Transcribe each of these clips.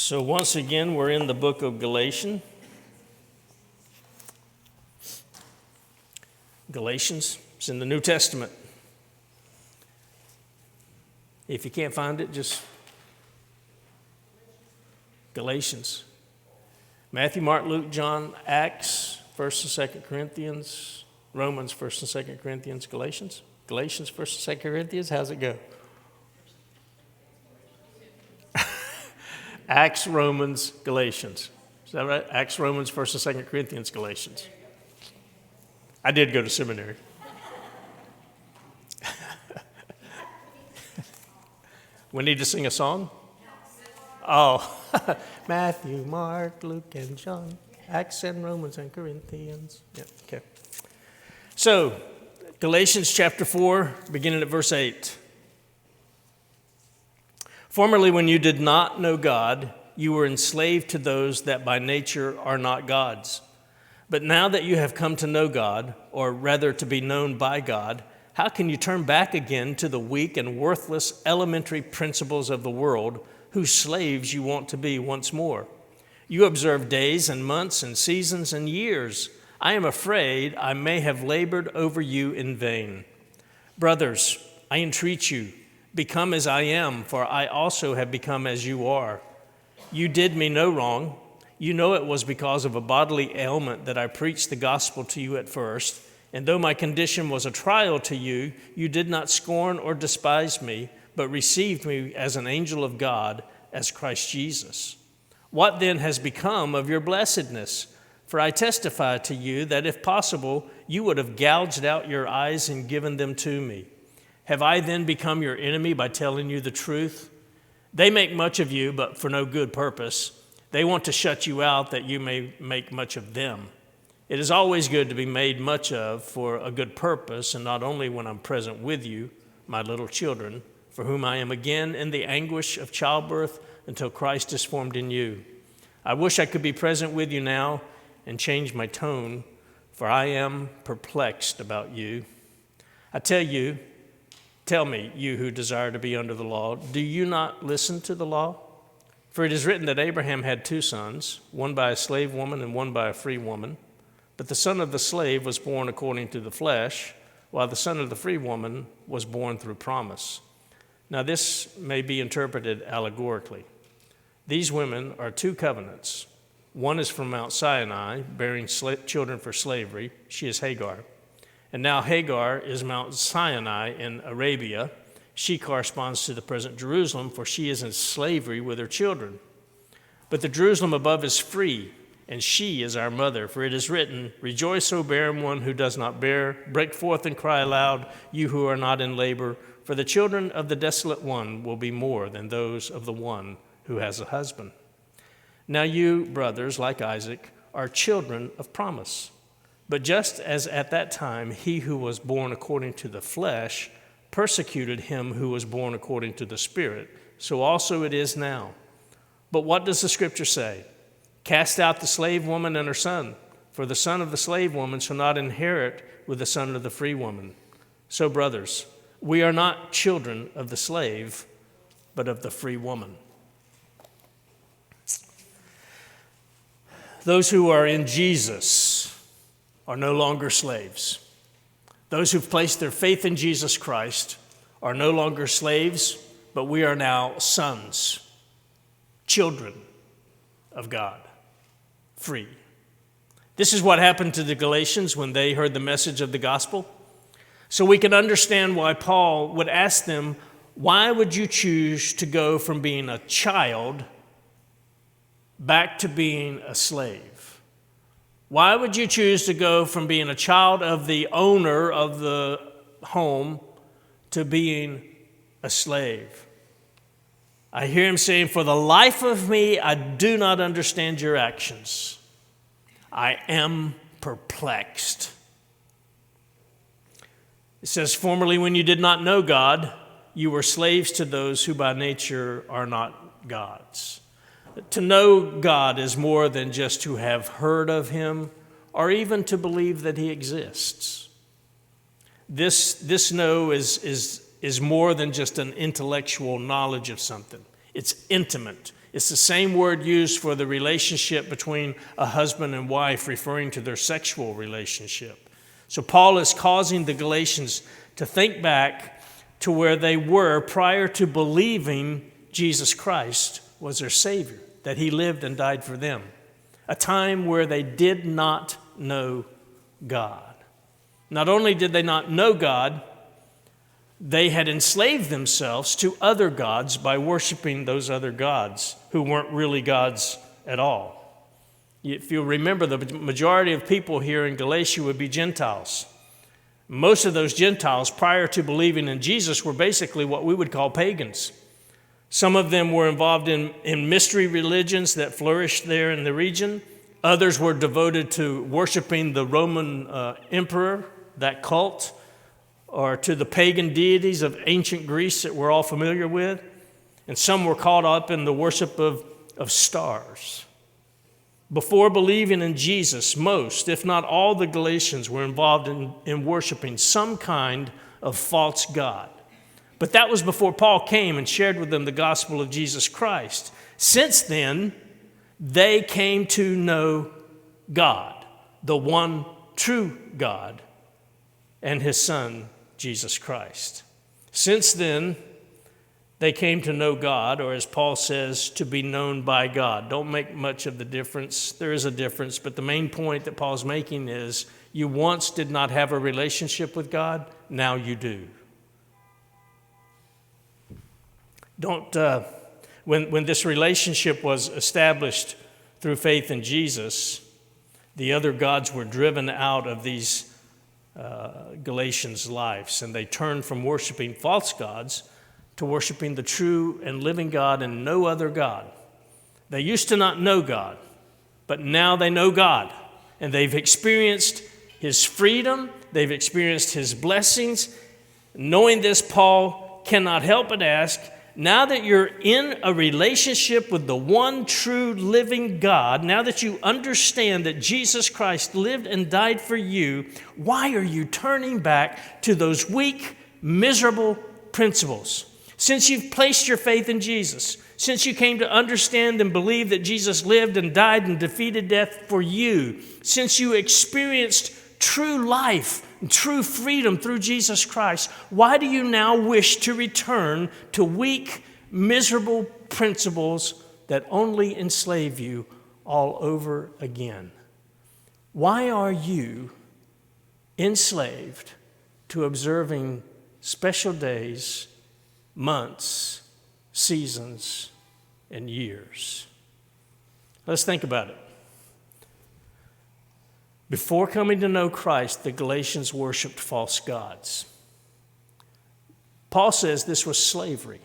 So once again, we're in the book of Galatians. Galatians, it's in the New Testament. If you can't find it, just Galatians. Matthew, Mark, Luke, John, Acts, 1st and 2nd Corinthians, Romans, 1st and 2nd Corinthians, Galatians. Galatians, 1st and 2nd Corinthians, how's it go? Acts, Romans, Galatians. Is that right? Acts, Romans, 1st and 2nd Corinthians, Galatians. I did go to seminary. We need to sing a song? Oh, Matthew, Mark, Luke, and John, Acts and Romans and Corinthians. Yep, okay. So, Galatians chapter 4, beginning at verse 8. Formerly, when you did not know God, you were enslaved to those that by nature are not God's. But now that you have come to know God, or rather to be known by God, how can you turn back again to the weak and worthless elementary principles of the world, whose slaves you want to be once more? You observe days and months and seasons and years. I am afraid I may have labored over you in vain. Brothers, I entreat you, become as I am, for I also have become as you are. You did me no wrong. You know it was because of a bodily ailment that I preached the gospel to you at first. And though my condition was a trial to you, you did not scorn or despise me, but received me as an angel of God, as Christ Jesus. What then has become of your blessedness? For I testify to you that if possible, you would have gouged out your eyes and given them to me. Have I then become your enemy by telling you the truth? They make much of you, but for no good purpose. They want to shut you out that you may make much of them. It is always good to be made much of for a good purpose, and not only when I'm present with you, my little children, for whom I am again in the anguish of childbirth until Christ is formed in you. I wish I could be present with you now and change my tone, for I am perplexed about you. Tell me, you who desire to be under the law, do you not listen to the law? For it is written that Abraham had two sons, one by a slave woman and one by a free woman. But the son of the slave was born according to the flesh, while the son of the free woman was born through promise. Now this may be interpreted allegorically. These women are two covenants. One is from Mount Sinai, bearing children for slavery. She is Hagar. And now Hagar is Mount Sinai in Arabia. She corresponds to the present Jerusalem, for she is in slavery with her children. But the Jerusalem above is free, and she is our mother. For it is written, Rejoice, O barren one who does not bear. Break forth and cry aloud, you who are not in labor. For the children of the desolate one will be more than those of the one who has a husband. Now you, brothers, like Isaac, are children of promise. But just as at that time he who was born according to the flesh persecuted him who was born according to the Spirit, so also it is now. But what does the Scripture say? Cast out the slave woman and her son, for the son of the slave woman shall not inherit with the son of the free woman. So, brothers, we are not children of the slave, but of the free woman. Those who are in Jesus are no longer slaves. Those who've placed their faith in Jesus Christ are no longer slaves, but we are now sons, children of God, free. This is what happened to the Galatians when they heard the message of the gospel. So we can understand why Paul would ask them, why would you choose to go from being a child back to being a slave? Why would you choose to go from being a child of the owner of the home to being a slave? I hear him saying, for the life of me, I do not understand your actions. I am perplexed. It says, formerly when you did not know God, you were slaves to those who by nature are not God's. To know God is more than just to have heard of him or even to believe that he exists. This know is more than just an intellectual knowledge of something. It's intimate. It's the same word used for the relationship between a husband and wife, referring to their sexual relationship. So Paul is causing the Galatians to think back to where they were prior to believing Jesus Christ was their Savior, that he lived and died for them. A time where they did not know God. Not only did they not know God, they had enslaved themselves to other gods by worshiping those other gods who weren't really gods at all. If you remember, the majority of people here in Galatia would be Gentiles. Most of those Gentiles, prior to believing in Jesus, were basically what we would call pagans. Some of them were involved in mystery religions that flourished there in the region. Others were devoted to worshiping the Roman emperor, that cult, or to the pagan deities of ancient Greece that we're all familiar with. And some were caught up in the worship of stars. Before believing in Jesus, most, if not all, the Galatians were involved in worshiping some kind of false god. But that was before Paul came and shared with them the gospel of Jesus Christ. Since then, they came to know God, the one true God, and his Son, Jesus Christ. Since then, they came to know God, or as Paul says, to be known by God. Don't make much of the difference. There is a difference, but the main point that Paul's making is you once did not have a relationship with God, now you do. When this relationship was established through faith in Jesus, the other gods were driven out of these Galatians' lives, and they turned from worshiping false gods to worshiping the true and living God and no other God. They used to not know God, but now they know God, and they've experienced his freedom, they've experienced his blessings. Knowing this, Paul cannot help but ask, now that you're in a relationship with the one true living God, now that you understand that Jesus Christ lived and died for you, why are you turning back to those weak, miserable principles? Since you've placed your faith in Jesus, since you came to understand and believe that Jesus lived and died and defeated death for you, since you experienced true life, true freedom through Jesus Christ, why do you now wish to return to weak, miserable principles that only enslave you all over again? Why are you enslaved to observing special days, months, seasons, and years? Let's think about it. Before coming to know Christ, the Galatians worshiped false gods. Paul says this was slavery.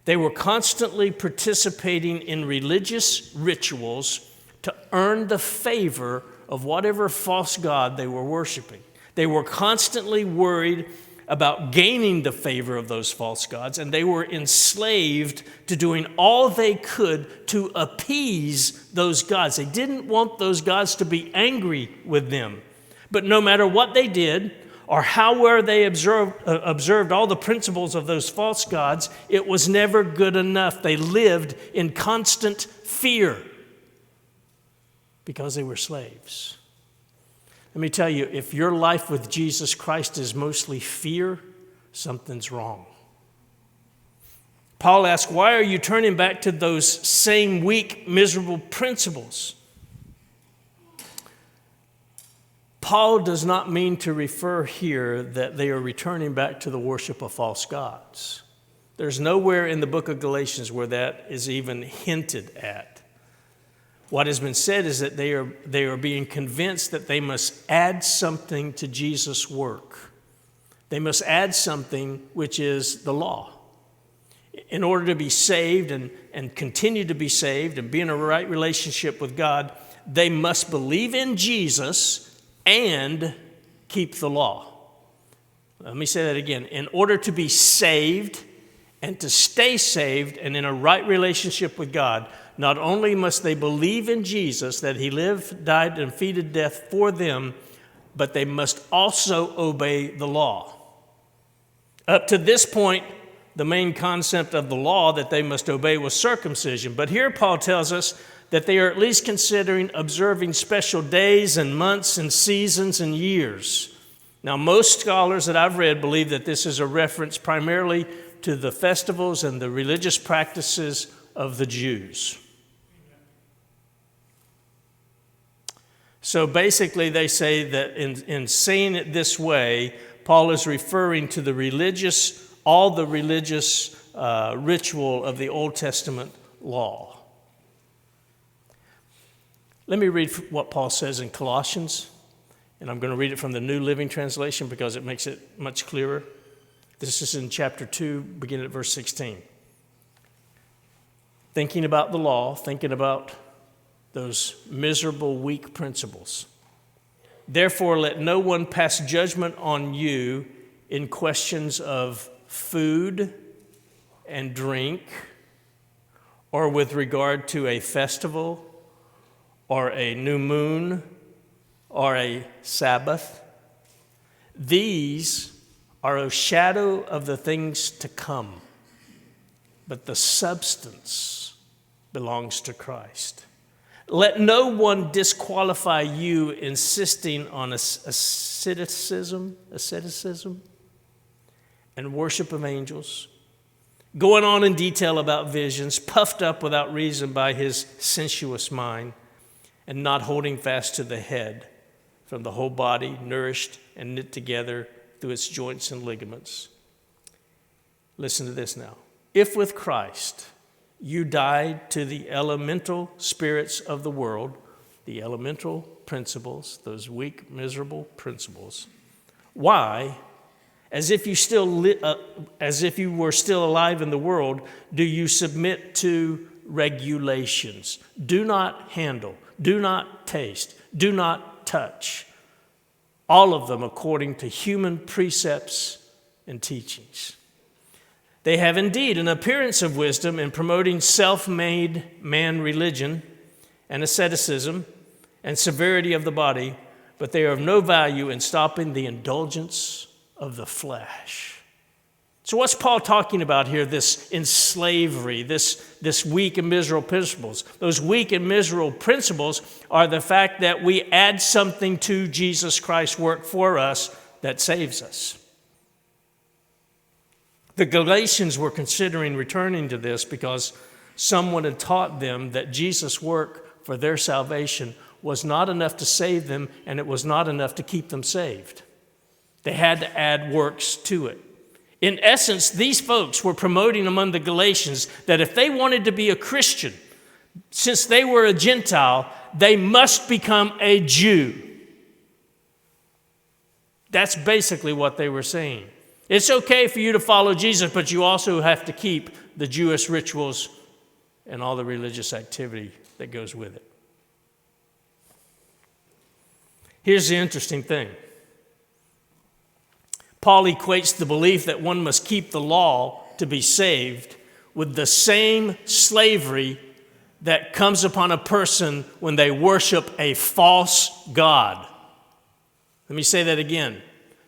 They were constantly participating in religious rituals to earn the favor of whatever false god they were worshiping. They were constantly worried about gaining the favor of those false gods, and they were enslaved to doing all they could to appease those gods. They didn't want those gods to be angry with them. But no matter what they did, or how well they observed all the principles of those false gods, it was never good enough. They lived in constant fear because they were slaves. Let me tell you, if your life with Jesus Christ is mostly fear, something's wrong. Paul asks, why are you turning back to those same weak, miserable principles? Paul does not mean to refer here that they are returning back to the worship of false gods. There's nowhere in the book of Galatians where that is even hinted at. What has been said is that they are being convinced that they must add something to Jesus' work. They must add something, which is the law. In order to be saved and continue to be saved and be in a right relationship with God, they must believe in Jesus and keep the law. Let me say that again. In order to be saved and to stay saved and in a right relationship with God, not only must they believe in Jesus, that he lived, died, and defeated death for them, but they must also obey the law. Up to this point, the main concept of the law that they must obey was circumcision. But here Paul tells us that they are at least considering observing special days and months and seasons and years. Now, most scholars that I've read believe that this is a reference primarily to the festivals and the religious practices of the Jews. So basically, they say that in saying it this way, Paul is referring to all the religious ritual of the Old Testament law. Let me read what Paul says in Colossians, and I'm going to read it from the New Living Translation because it makes it much clearer. This is in chapter 2, beginning at verse 16. Thinking about the law, thinking about those miserable, weak principles. Therefore, let no one pass judgment on you in questions of food and drink, or with regard to a festival, or a new moon, or a Sabbath. These are a shadow of the things to come, but the substance belongs to Christ. Let no one disqualify you insisting on asceticism and worship of angels, going on in detail about visions, puffed up without reason by his sensuous mind, and not holding fast to the head, from the whole body, nourished and knit together through its joints and ligaments. Listen to this now. If with Christ you died to the elemental spirits of the world, the elemental principles, those weak, miserable principles, why, as if you were still alive in the world, do you submit to regulations? Do not handle, do not taste, do not touch. All of them according to human precepts and teachings. They have indeed an appearance of wisdom in promoting self-made man religion and asceticism and severity of the body, but they are of no value in stopping the indulgence of the flesh. So what's Paul talking about here, this in slavery, this weak and miserable principles? Those weak and miserable principles are the fact that we add something to Jesus Christ's work for us that saves us. The Galatians were considering returning to this because someone had taught them that Jesus' work for their salvation was not enough to save them, and it was not enough to keep them saved. They had to add works to it. In essence, these folks were promoting among the Galatians that if they wanted to be a Christian, since they were a Gentile, they must become a Jew. That's basically what they were saying. It's okay for you to follow Jesus, but you also have to keep the Jewish rituals and all the religious activity that goes with it. Here's the interesting thing. Paul equates the belief that one must keep the law to be saved with the same slavery that comes upon a person when they worship a false god. Let me say that again.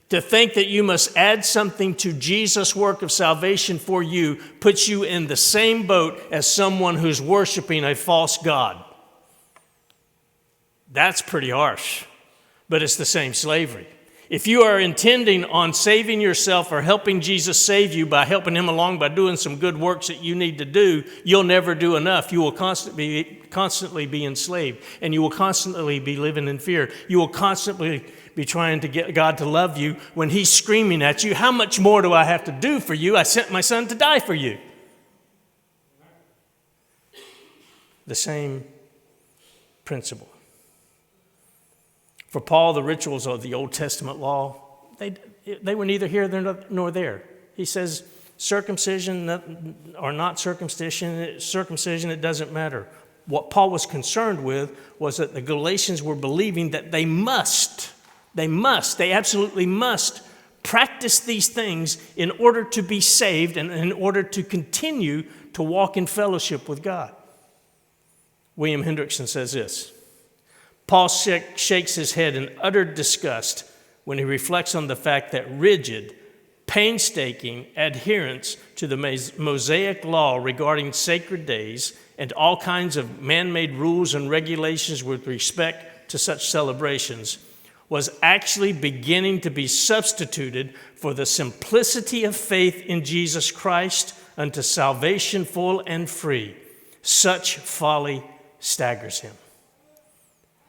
To think that you must add something to Jesus' work of salvation for you puts you in the same boat as someone who's worshiping a false god. That's pretty harsh, but it's the same slavery. If you are intending on saving yourself or helping Jesus save you by helping him along by doing some good works that you need to do, you'll never do enough. You will constantly be enslaved, and you will constantly be living in fear. You will constantly be trying to get God to love you when he's screaming at you, how much more do I have to do for you? I sent my son to die for you. The same principle. For Paul, the rituals of the Old Testament law, they were neither here nor there. He says circumcision or not circumcision, it doesn't matter. What Paul was concerned with was that the Galatians were believing that they absolutely must practice these things in order to be saved and in order to continue to walk in fellowship with God. William Hendrickson says this: Paul shakes his head in utter disgust when he reflects on the fact that rigid, painstaking adherence to the Mosaic law regarding sacred days and all kinds of man-made rules and regulations with respect to such celebrations was actually beginning to be substituted for the simplicity of faith in Jesus Christ unto salvation full and free. Such folly staggers him.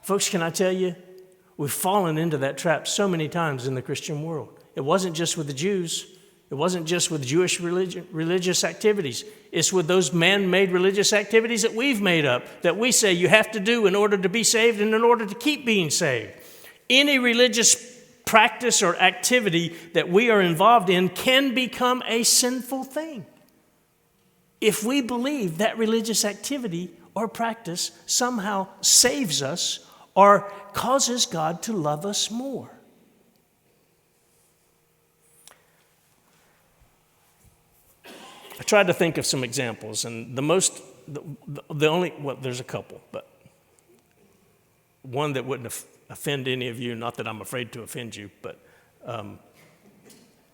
Folks, can I tell you, we've fallen into that trap so many times in the Christian world. It wasn't just with the Jews. It wasn't just with Jewish religious activities. It's with those man-made religious activities that we've made up, that we say you have to do in order to be saved and in order to keep being saved. Any religious practice or activity that we are involved in can become a sinful thing if we believe that religious activity or practice somehow saves us or causes God to love us more. I tried to think of some examples, and there's a couple, but one that wouldn't offend any of you, not that I'm afraid to offend you, but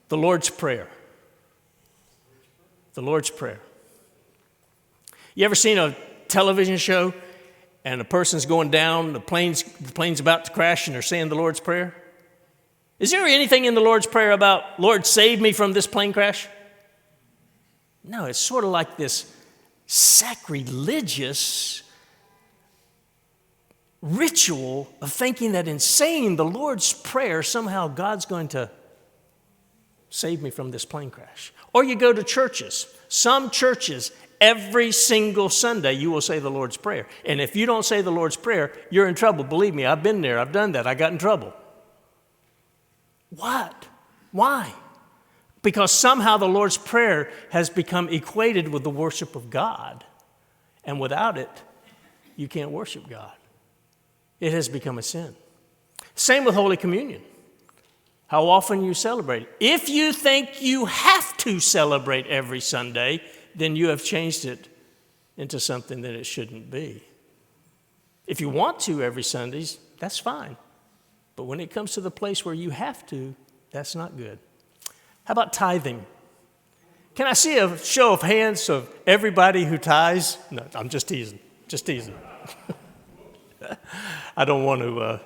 the Lord's Prayer. The Lord's Prayer. You ever seen a television show and a person's going down, the plane's about to crash, and they're saying the Lord's Prayer? Is there anything in the Lord's Prayer about, Lord, save me from this plane crash? No, it's sort of like this sacrilegious ritual of thinking that in saying the Lord's Prayer, somehow God's going to save me from this plane crash. Or you go to churches. Some churches, every single Sunday, you will say the Lord's Prayer. And if you don't say the Lord's Prayer, you're in trouble. Believe me, I've been there. I've done that. I got in trouble. What? Why? Because somehow the Lord's Prayer has become equated with the worship of God. And without it, you can't worship God. It has become a sin. Same with Holy Communion. How often you celebrate it. If you think you have to celebrate every Sunday, then you have changed it into something that it shouldn't be. If you want to every Sunday, that's fine. But when it comes to the place where you have to, that's not good. How about tithing? Can I see a show of hands of everybody who tithes? No, I'm just teasing. Just teasing. I don't want to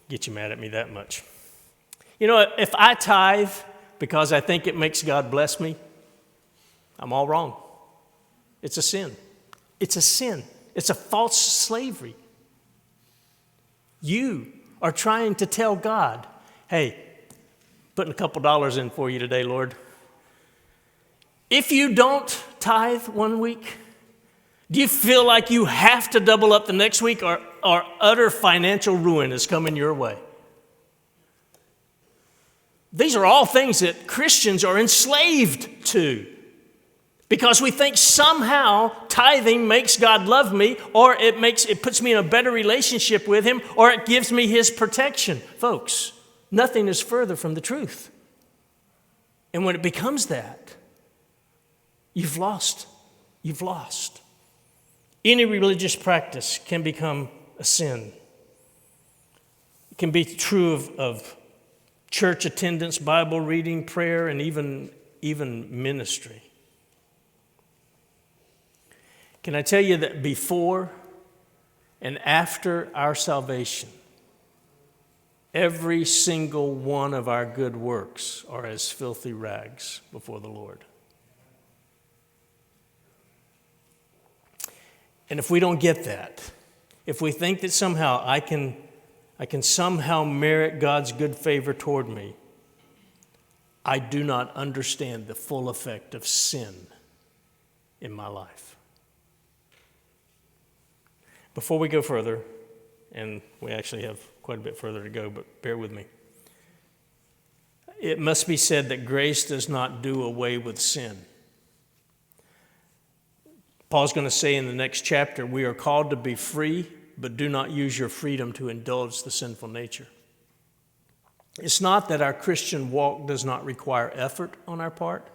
get you mad at me that much. You know, if I tithe because I think it makes God bless me, I'm all wrong. It's a sin. It's a sin. It's a false slavery. You are trying to tell God, hey, putting a couple dollars in for you today, Lord. If you don't tithe one week, do you feel like you have to double up the next week, or utter financial ruin is coming your way? These are all things that Christians are enslaved to because we think somehow tithing makes God love me, or it puts me in a better relationship with him, or it gives me his protection. Folks, nothing is further from the truth. And when it becomes that, you've lost. You've lost. Any religious practice can become a sin. It can be true of church attendance, Bible reading, prayer, and even ministry. Can I tell you that before and after our salvation, every single one of our good works are as filthy rags before the Lord? And if we don't get that, if we think that somehow I can somehow merit God's good favor toward me, I do not understand the full effect of sin in my life. Before we go further, and we actually have quite a bit further to go, but bear with me. It must be said that grace does not do away with sin. Paul's going to say in the next chapter, we are called to be free, but do not use your freedom to indulge the sinful nature. It's not that our Christian walk does not require effort on our part,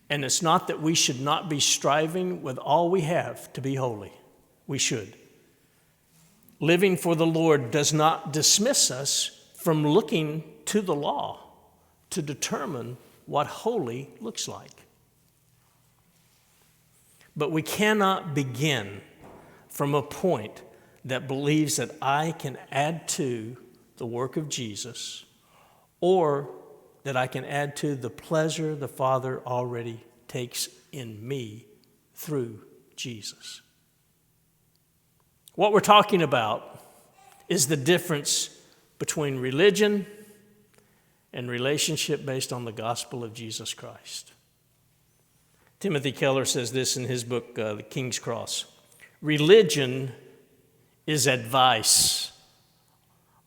and it's not that we should not be striving with all we have to be holy. We should. Living for the Lord does not dismiss us from looking to the law to determine what holy looks like. But we cannot begin from a point that believes that I can add to the work of Jesus, or that I can add to the pleasure the Father already takes in me through Jesus. What we're talking about is the difference between religion and relationship based on the gospel of Jesus Christ. Timothy Keller says this in his book, The King's Cross. Religion is advice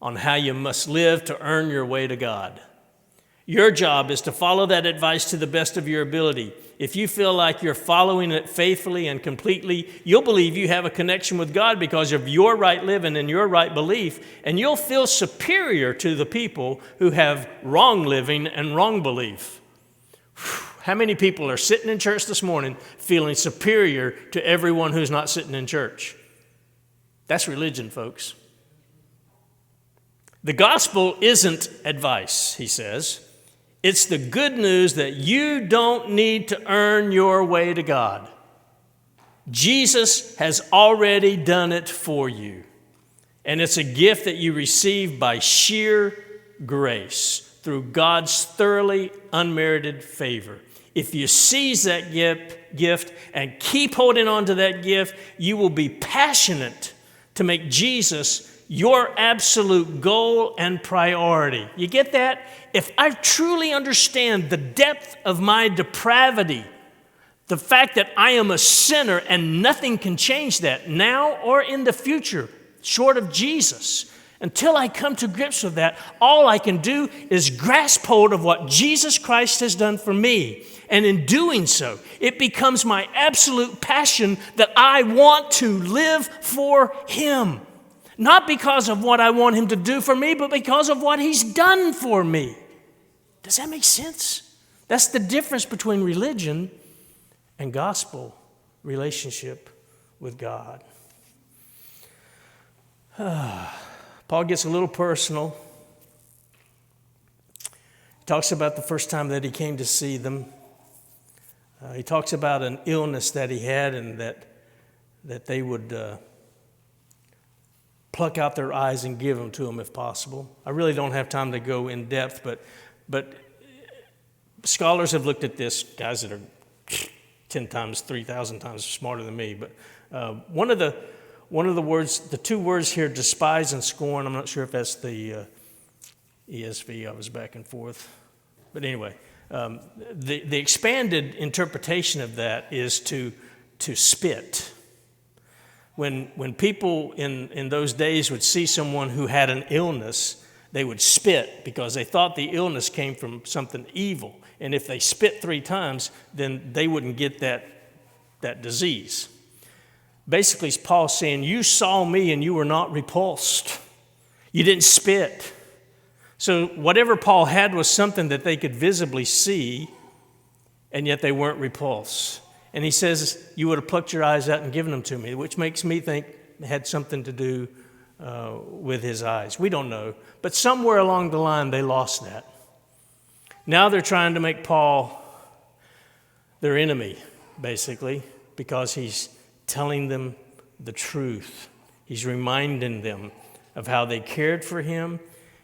on how you must live to earn your way to God. Your job is to follow that advice to the best of your ability. If you feel like you're following it faithfully and completely, you'll believe you have a connection with God because of your right living and your right belief, and you'll feel superior to the people who have wrong living and wrong belief. How many people are sitting in church this morning feeling superior to everyone who's not sitting in church? That's religion, folks. The gospel isn't advice, he says. It's the good news that you don't need to earn your way to God. Jesus has already done it for you. And it's a gift that you receive by sheer grace through God's thoroughly unmerited favor. If you seize that gift and keep holding on to that gift, you will be passionate to make Jesus your absolute goal and priority. You get that? If I truly understand the depth of my depravity, the fact that I am a sinner and nothing can change that now or in the future, short of Jesus, until I come to grips with that, all I can do is grasp hold of what Jesus Christ has done for me. And in doing so, it becomes my absolute passion that I want to live for Him. Not because of what I want Him to do for me, but because of what He's done for me. Does that make sense? That's the difference between religion and gospel relationship with God. Paul gets a little personal. He talks about the first time that he came to see them. He talks about an illness that he had and that they would pluck out their eyes and give them to him if possible. I really don't have time to go in depth, but scholars have looked at this, guys that are 10 times, 3,000 times smarter than me. But one of the words, the two words here, despise and scorn, I'm not sure if that's the ESV, I was back and forth. But anyway, the expanded interpretation of that is to spit. When people in those days would see someone who had an illness, they would spit because they thought the illness came from something evil. And if they spit 3 times, then they wouldn't get that disease. Basically, Paul's saying, you saw me and you were not repulsed. You didn't spit. So whatever Paul had was something that they could visibly see, and yet they weren't repulsed. And he says, you would have plucked your eyes out and given them to me, which makes me think it had something to do with his eyes. We don't know. But somewhere along the line, they lost that. Now they're trying to make Paul their enemy, basically, because he's telling them the truth. He's reminding them of how they cared for him,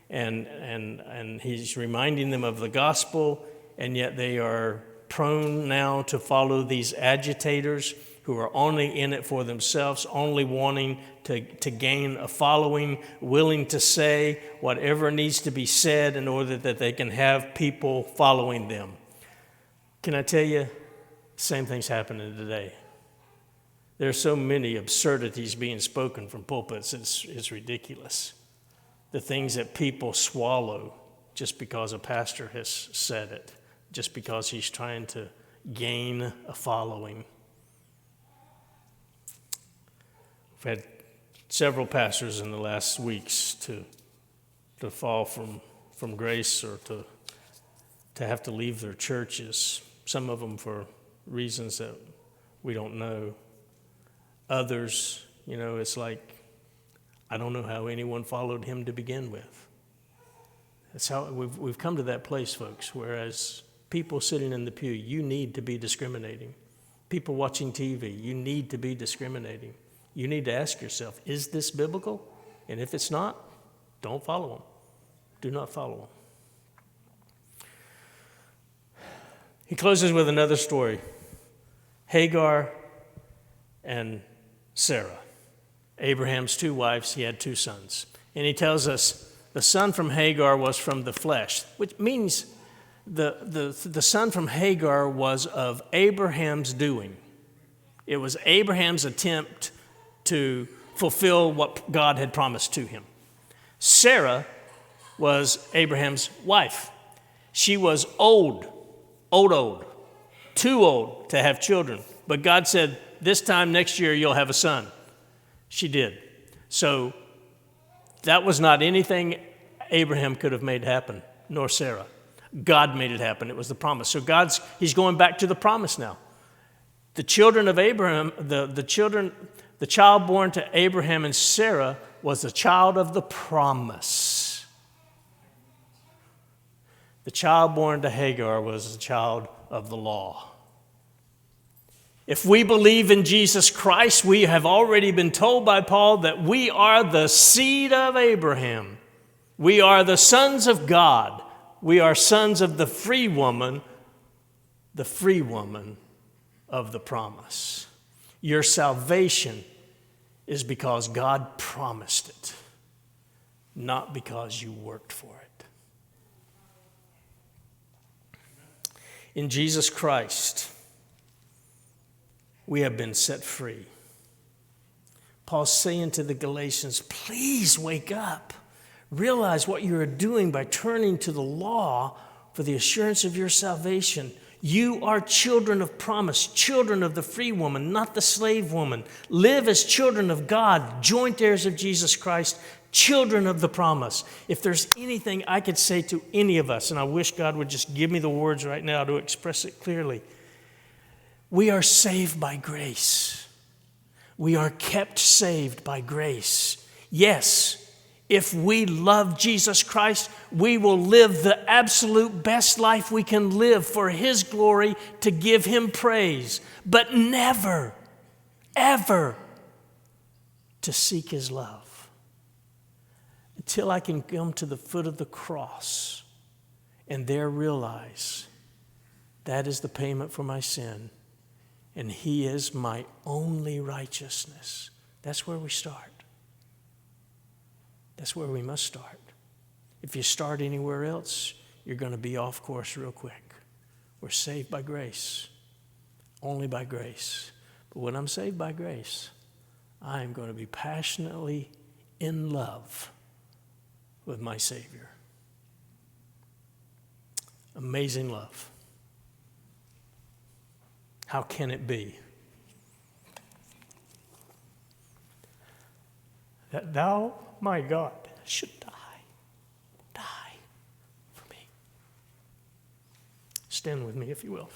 and he's reminding them of the gospel, and yet they are prone now to follow these agitators who are only in it for themselves, only wanting to gain a following, willing to say whatever needs to be said in order that they can have people following them. Can I tell you, same thing's happening today. There are so many absurdities being spoken from pulpits, it's ridiculous. The things that people swallow just because a pastor has said it, just because he's trying to gain a following. We've had several pastors in the last weeks to fall from grace or to have to leave their churches, some of them for reasons that we don't know. Others, it's like, I don't know how anyone followed him to begin with. That's how we've come to that place, folks, whereas people sitting in the pew, you need to be discriminating. People watching TV, you need to be discriminating. You need to ask yourself, is this biblical? And if it's not, don't follow them. Do not follow them. He closes with another story. Hagar and Sarah, Abraham's two wives, he had two sons. And he tells us the son from Hagar was from the flesh, which means the son from Hagar was of Abraham's doing. It was Abraham's attempt to fulfill what God had promised to him. Sarah was Abraham's wife. She was old, too old to have children. But God said, this time next year you'll have a son. She did. So that was not anything Abraham could have made happen, nor Sarah. God made it happen. It was the promise. So he's going back to the promise now. The children of Abraham, the child born to Abraham and Sarah was the child of the promise. The child born to Hagar was the child of the law. If we believe in Jesus Christ, we have already been told by Paul that we are the seed of Abraham. We are the sons of God. We are sons of the free woman of the promise. Your salvation is because God promised it, not because you worked for it. In Jesus Christ, we have been set free. Paul's saying to the Galatians, please wake up. Realize what you are doing by turning to the law for the assurance of your salvation. You are children of promise, children of the free woman, not the slave woman. Live as children of God, joint heirs of Jesus Christ, children of the promise. If there's anything I could say to any of us, and I wish God would just give me the words right now to express it clearly, we are saved by grace. We are kept saved by grace. Yes, if we love Jesus Christ, we will live the absolute best life we can live for His glory to give Him praise, but never, ever to seek His love. Until I can come to the foot of the cross and there realize that is the payment for my sin and He is my only righteousness. That's where we start. That's where we must start. If you start anywhere else, you're going to be off course real quick. We're saved by grace, only by grace. But when I'm saved by grace, I am going to be passionately in love with my Savior. Amazing love. How can it be that thou, my God, should die for me? Stand with me if you will.